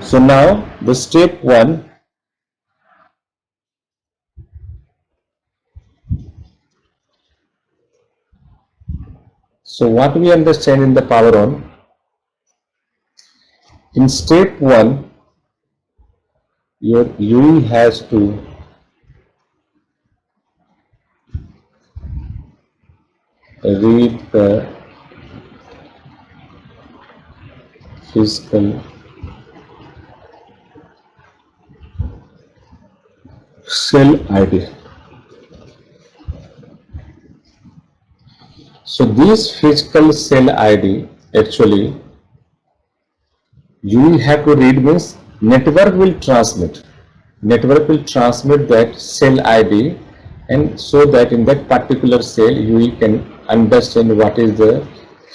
So now the step 1, so what we understand in the power on, in step 1 your UE has to read the physical cell ID. So this physical cell ID actually you will have to read means network will transmit. Network will transmit that cell ID, and so that in that particular cell you can understand what is the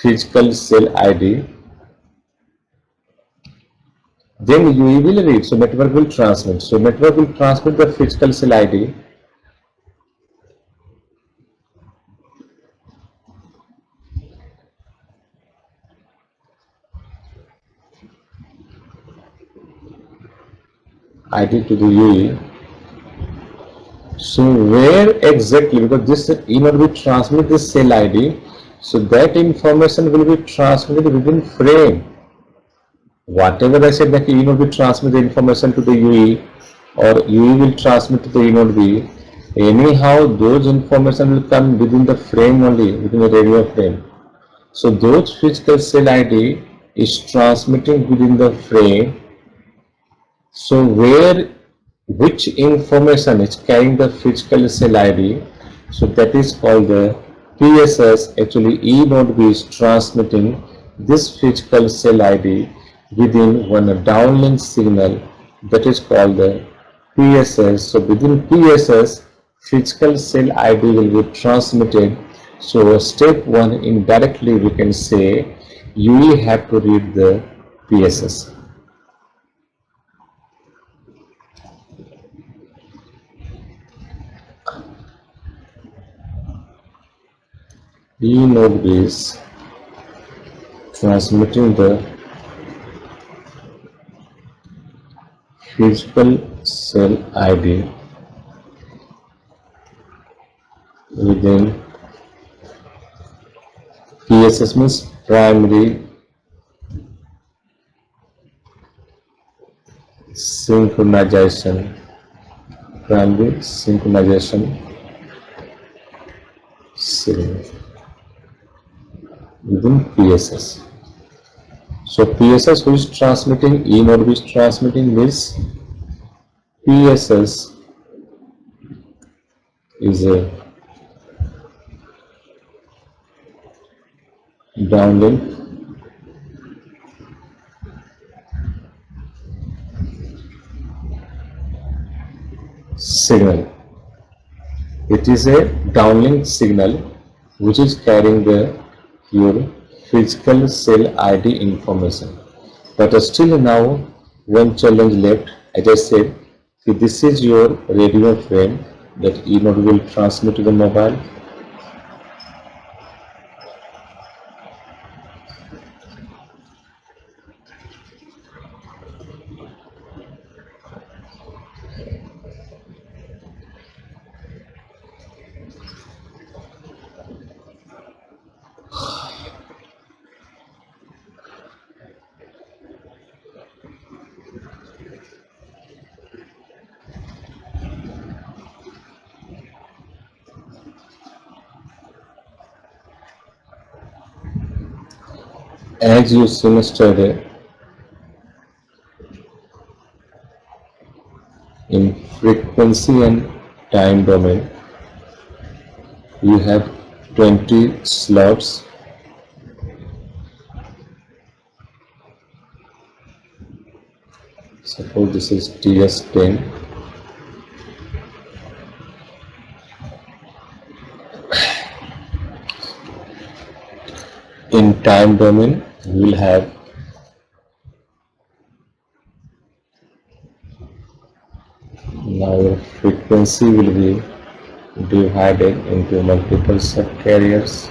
physical cell ID. Then you will read. So network will transmit. So network will transmit the physical cell ID. ID to the UE. So where exactly, because this email will transmit this cell ID, so that information will be transmitted within frame. Whatever I said that E-node will transmit the information to the UE or UE will transmit to the E-node B, anyhow those information will come within the frame only, within the radio frame. So those physical cell ID is transmitting within the frame. So which information is carrying the physical cell ID, so that is called the PSS. Actually E-node B is transmitting this physical cell ID within one downlink signal, that is called the PSS. So within PSS physical cell ID will be transmitted. So step 1 indirectly we can say you will have to read the PSS. E-node is transmitting the physical cell ID within PSS means primary synchronization, signal within PSS. So PSS who is transmitting, E-node who is transmitting this PSS is a downlink signal. It is a downlink signal which is carrying your physical cell ID information. But still now one challenge left. As I said, this is your radio frame that E-node will transmit to the mobile. As you seen yesterday, in frequency and time domain, you have 20 slots. Suppose this is TS10. In time domain, you will have now your frequency will be divided into multiple subcarriers.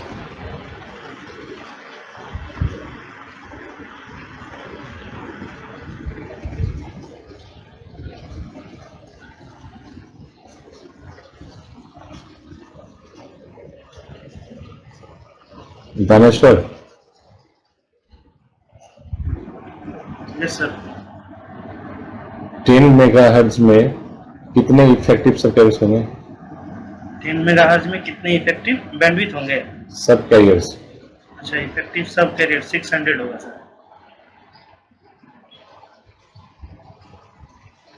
Daneshwar, yes sir. 10 megahertz में कितने effective सब carriers होंगे? 10 megahertz में कितने effective bandwidth होंगे? सब carriers. अच्छा, effective सब कैरियर 600 होगा सर।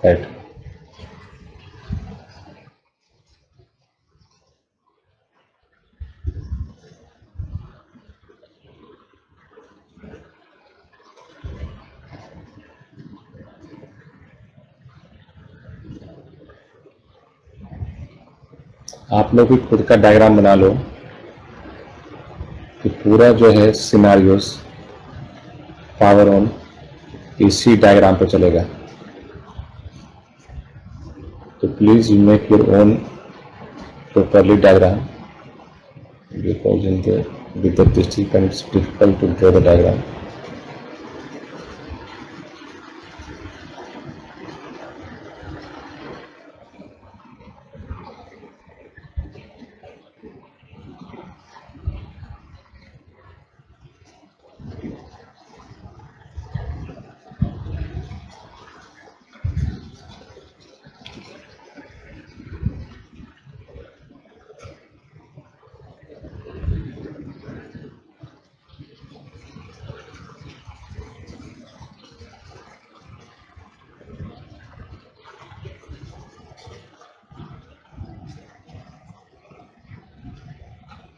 राइट। आप लोग भी खुद का डायग्राम बना लो कि पूरा जो है सिनारियोस पावर ऑन इसी डायग्राम पे चलेगा। तो please you make your own properly diagram, because in the with the district it's difficult to draw the diagram.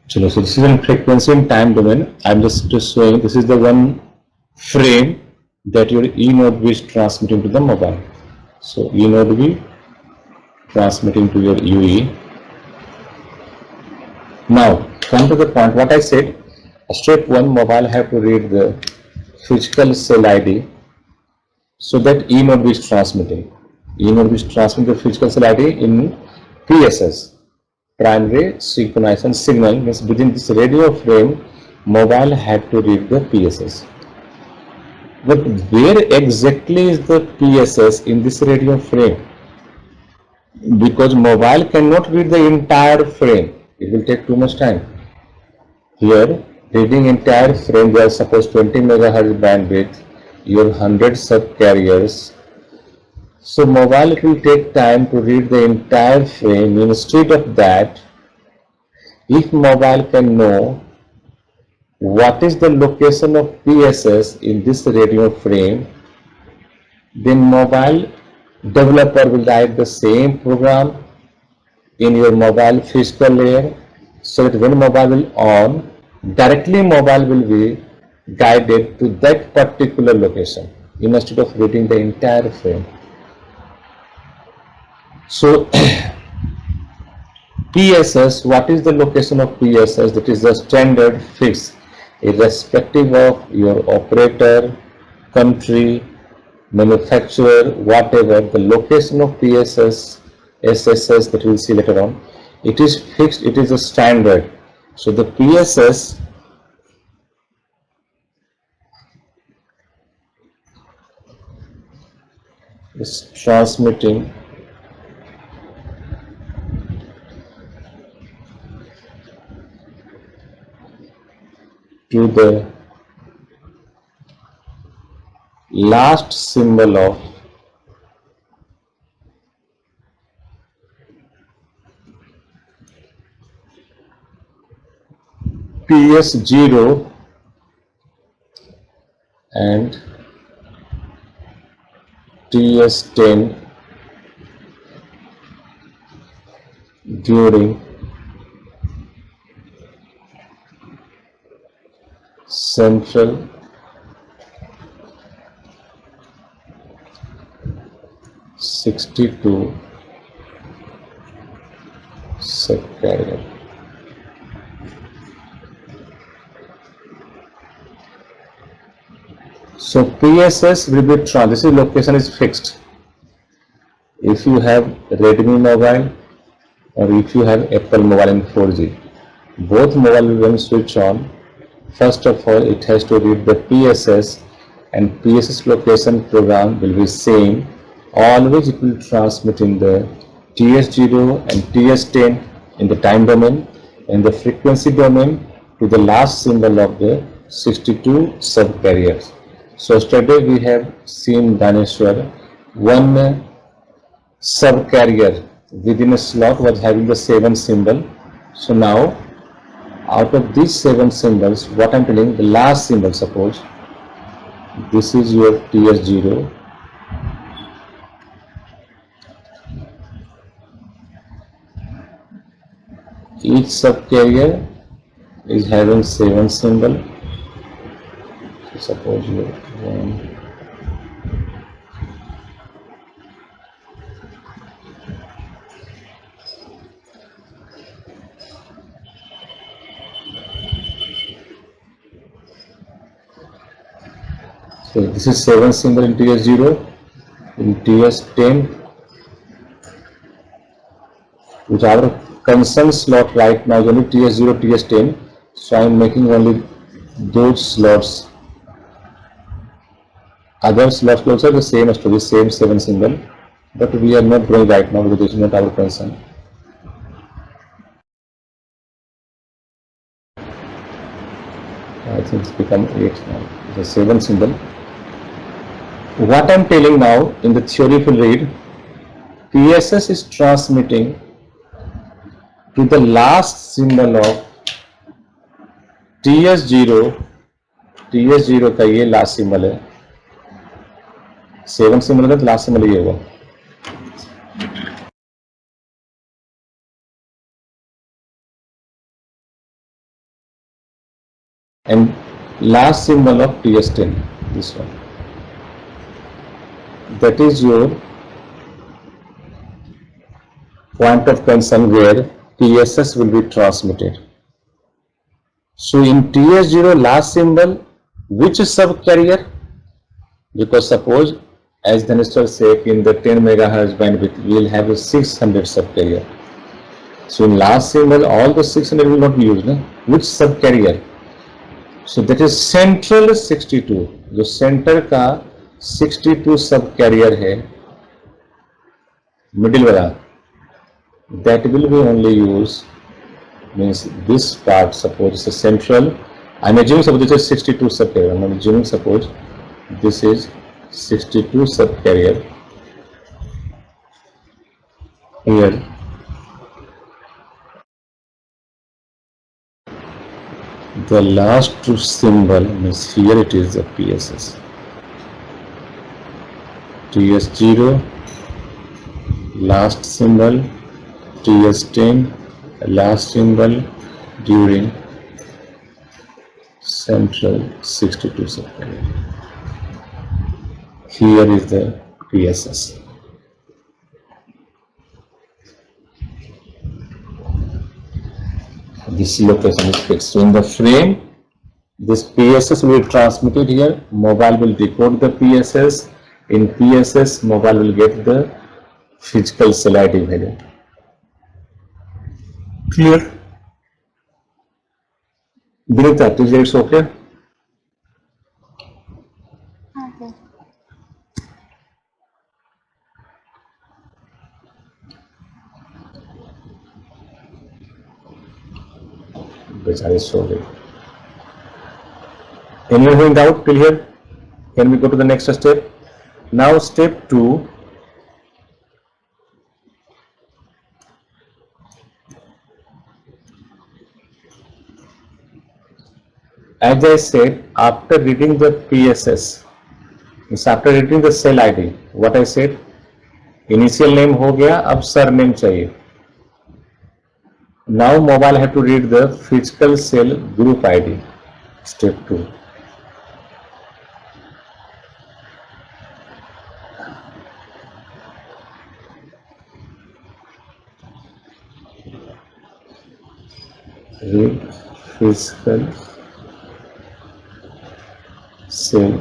So this is in frequency and time domain. I'm just showing this is the one frame that your E node B is transmitting to the mobile. So E node B transmitting to your UE. Now come to the point what I said. Step 1, mobile have to read the physical cell ID so that E node B is transmitting. E node B is transmitting the physical cell ID in PSS. Primary synchronization signal means within this radio frame, mobile had to read the PSS. But where exactly is the PSS in this radio frame? Because mobile cannot read the entire frame, it will take too much time. Here, reading entire frame, there are suppose 20 megahertz bandwidth, your 100 subcarriers. So mobile it will take time to read the entire frame. Instead of that, if mobile can know what is the location of PSS in this radio frame, then mobile developer will write the same program in your mobile physical layer, so that when mobile will on, directly mobile will be guided to that particular location instead of reading the entire frame. So PSS, what is the location of PSS? That is the standard fix, irrespective of your operator, country, manufacturer, whatever, the location of PSS, SSS that we will see later on, it is fixed, it is a standard. So the PSS is transmitting to the last symbol of PS0 and TS10 during central '62 subcarrier. So PSS will be this location is fixed. If you have Redmi mobile or if you have Apple mobile in 4G, both mobile will when switch on, first of all it has to read the PSS, and PSS location program will be same. Always it will transmit in the TS0 and TS10 in the time domain. In the frequency domain, to the last symbol of the 62 subcarriers. So yesterday we have seen, Daneshwar, one subcarrier within a slot was having the 7 symbol. So now out of these 7 symbols, what I'm telling, the last symbol, suppose this is your TS0, each subcarrier is having 7 symbol. So suppose you one, so this is 7 symbol in TS0, in TS10, which our concern slot right now is only TS0, TS10. So I am making only those slots. Other slots also the same story, same 7 symbol, but we are not going right now because this is not our concern. I think it's become 8 now. It's a 7 symbol. What I am telling now in the theory, if you read, PSS is transmitting to the last symbol of TS0, TS0 का ये last symbol है, 7 symbol का last symbol ये होगा, and last symbol of TS10, this one, that is your point of concern where PSS will be transmitted. So in TS0 last symbol, which subcarrier? Because suppose, as Dhanishwar said, in the 10 megahertz bandwidth, we will have a 600 subcarrier. So in last symbol, all the 600 will not be used. No? Which subcarrier? So that is central 62. जो center का 62 subcarrier है, middle वाला, that will be only used, means this part, suppose it's a central, I'm assuming suppose this is 62 subcarrier, I'm assuming suppose this is 62 subcarrier here. The last symbol means here it is the PSS. TS0 last symbol, TS10 last symbol during central 62 subcarrier. Here is the PSS. This location is fixed. So in the frame, this PSS will be transmitted here. Mobile will decode the PSS. In PSS, mobile will get the physical cell ID value. Clear? Vinita, is it okay? Okay. बेचारे सो गए. Anyone doubt till here? Can we go to the next step? Now step 2. As I said, after reading the PSS, means after reading the cell ID, what I said, initial name हो गया, अब surname चाहिए. Now mobile have to read the physical cell group ID. Step 2. Read physical cell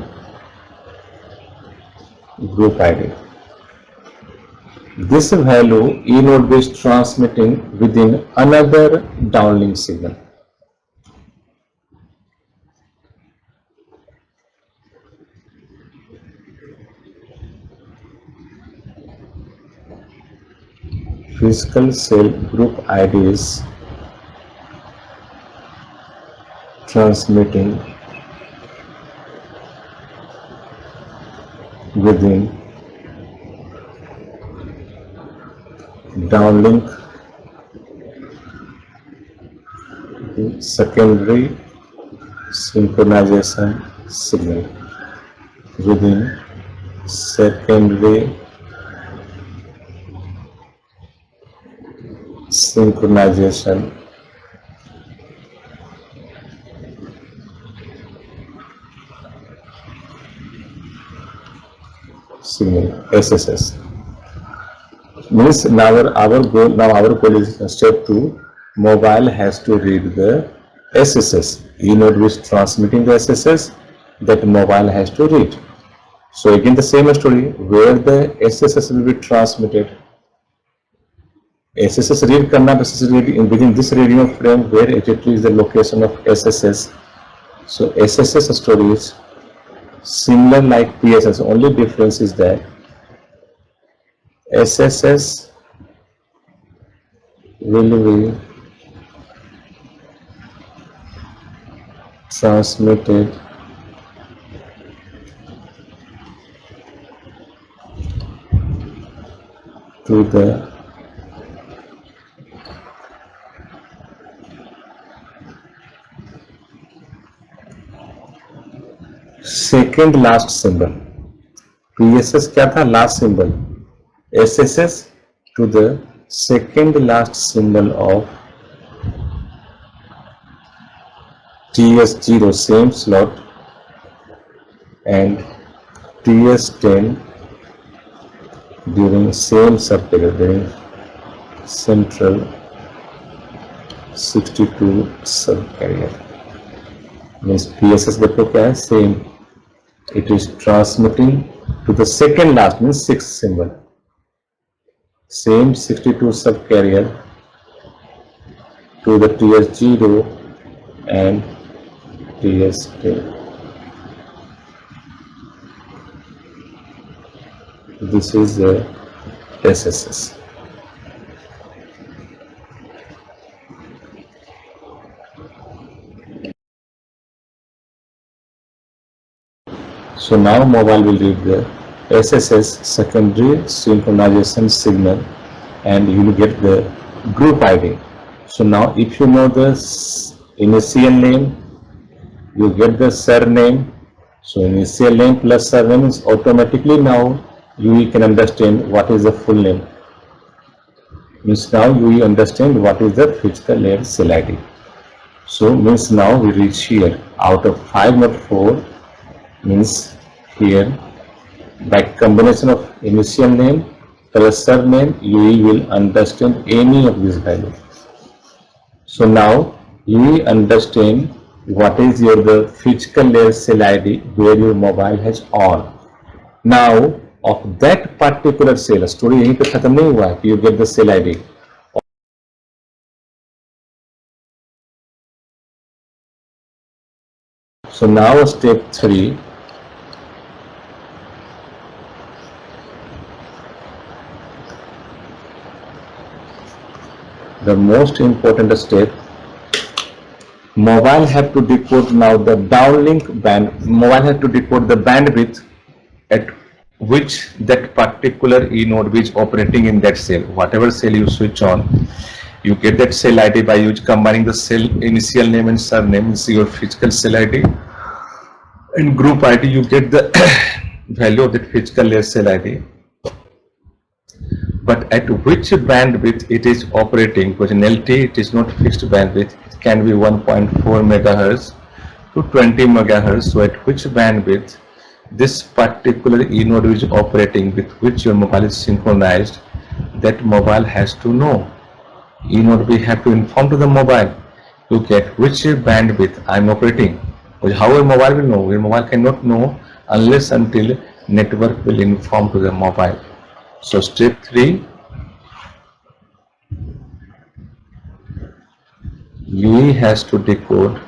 group ID. This value E node is transmitting within another downlink signal. Physical cell group ID is transmitting within downlink secondary synchronization signal within secondary synchronization signal SSS. Means now our goal is step 2. Mobile has to read the SSS. E-node which transmitting the SSS, that mobile has to read. So again the same story, where the SSS will be transmitted. SSS read करना, SSS read in within this radio frame, where exactly is the location of SSS. So SSS story is similar like PSS. Only difference is that SSS will be transmitted to the second last symbol. PSS क्या था? Last symbol. SSS to the second last symbol of TS0 same slot and TS10 during same subperiod during central 62 subcarrier. Means PSS देखो क्या है? Same. It is transmitting to the second last means sixth symbol. Same 62 subcarrier to the TS0 and TS10. This is the SSS. So now mobile will read the SSS secondary synchronization signal and you will get the group ID. So now if you know the initial name, you get the surname. So initial name plus surname is automatically now you can understand what is the full name. Means now you understand what is the physical layer cell ID. So means now we reach here out of 5 not 4 means here by combination of initial name plus surname you will understand any of these values. So now you will understand what is your the physical layer cell ID where your mobile has on. Now of that particular cell story यहीं पे खत्म नहीं हुआ कि you get the cell ID. So now step 3. The most important step, mobile have to decode now the downlink band. Mobile have to decode the bandwidth at which that particular E node which operating in that cell. Whatever cell you switch on, you get that cell ID by combining the cell initial name and surname. Is your physical cell ID. In group ID, you get the value of that physical layer cell ID. But at which bandwidth it is operating, because in LT it is not fixed bandwidth, it can be 1.4 megahertz to 20 megahertz. So at which bandwidth this particular E node is operating with which your mobile is synchronized, that mobile has to know. E node we have to inform to the mobile to get which bandwidth I am operating. Because how a mobile will know? Your mobile cannot know unless until network will inform to the mobile. So step 3, UE has to decode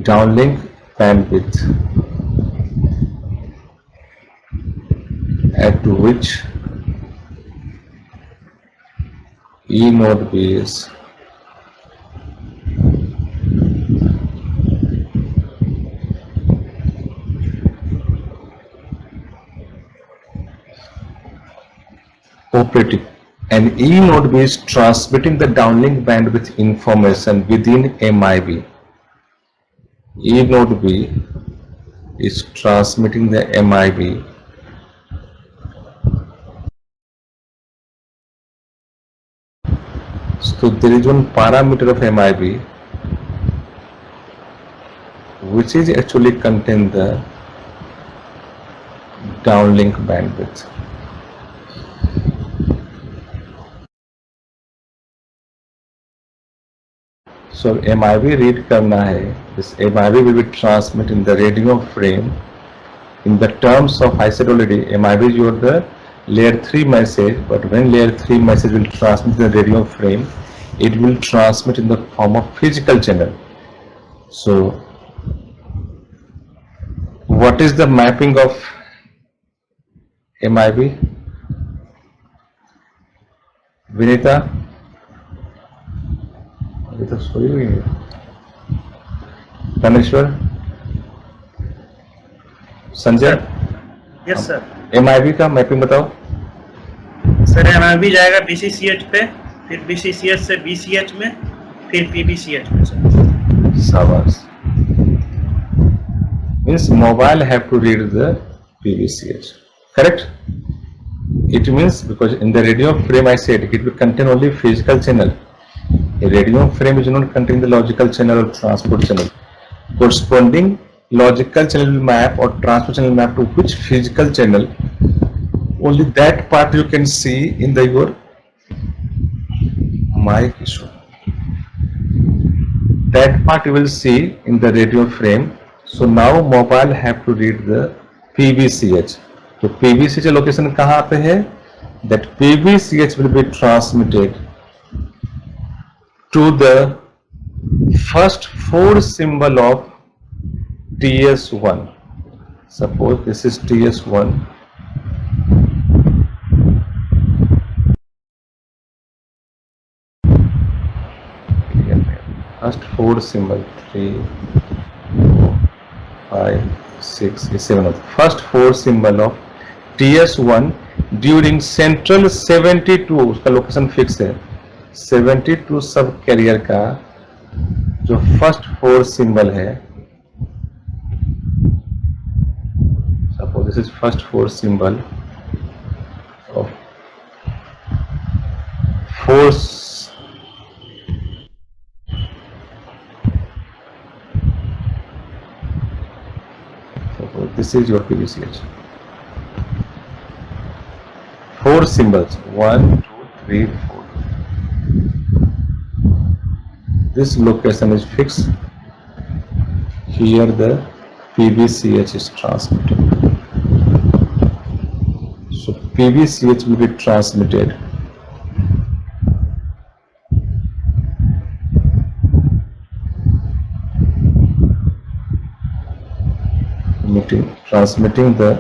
downlink bandwidth which E node B is operating, and E node B is transmitting the downlink bandwidth information within MIB. E node B is transmitting the MIB so there is one parameter of MIB which is actually contain the downlink bandwidth. So MIB read करना है, this MIB will be transmitted in the radio frame. In the terms of I said already, MIB is your the layer 3 message, but when layer 3 message will transmit the radio frame, it will transmit in the form of physical channel. So what is the mapping of MIB? Vinita? अभी तो सोई हुई है। Kaneshwar? Sanjay? Yes sir. MIB का mapping बताओ। Sir MIB जाएगा BCCH पे, फिर BCCH से BCH में, फिर PBCH में सर। शाबाश। Means mobile have to read the PBCH, correct? It means because in the radio frame I said it will contain only physical channel. A radio frame is not contain the logical channel or transport channel. Corresponding logical channel will map or transport channel map to which physical channel. Only that part you can see in the your mic issue. That part you will see in the radio frame. So now mobile have to read the PBCH. So PBCH location कहाँ पे है? That PBCH will be transmitted to the first 4 symbol of TS1. Suppose this is TS1. First 4 symbol 3, 4, 5, 6, 7. First 4 symbol of TS1 during central 72 उसका location fix है 72 सब career का जो first 4 symbol है suppose this is first 4 symbol of 4 suppose this is your PBCH 4 symbols 1 2 3 4. This location is fixed. Here the PBCH is transmitted. So PBCH will be transmitted transmitting the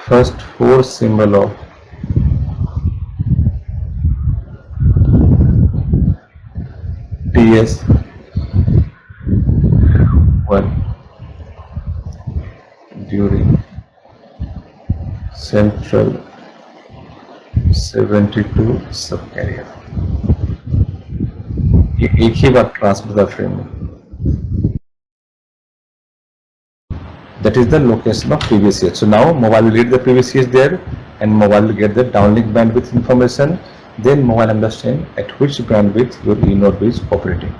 first 4 symbol of TS1 during central 72 subcarrier. ये एक ही बार transmit frame में that is the location of PBCH. So now mobile will read the PBCH there and mobile will get the downlink bandwidth information. Then mobile understand at which bandwidth your E node is operating.